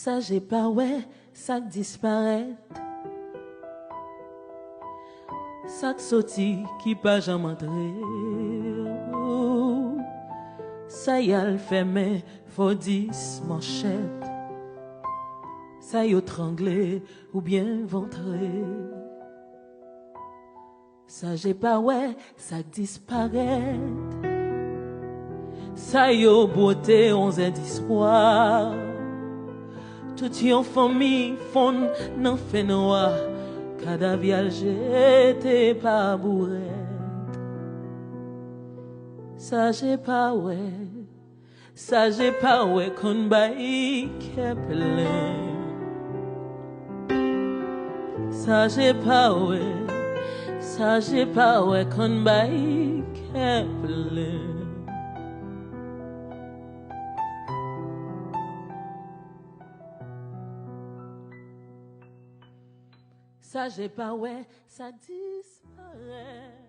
Ça j'ai pas ouais, ça disparaît. Ça sorti qui pas jamais entré. Ça y a le fermé, faut 10 manchettes. Ça y a tranglé ou bien ventré. Ça j'ai pas ouais, ça disparaît. Ça y a beauté 11 soir. Tout yon famille fond nan fait noir. Cadavial j'étais pas bourrette. Ça j'ai pas ouais. Ça j'ai pas ouais qu'on baille plein. Ça j'ai pas ouais. Ça j'ai pas ouais qu'on baille plein. Ça j'ai pas ouais, ça disparaît.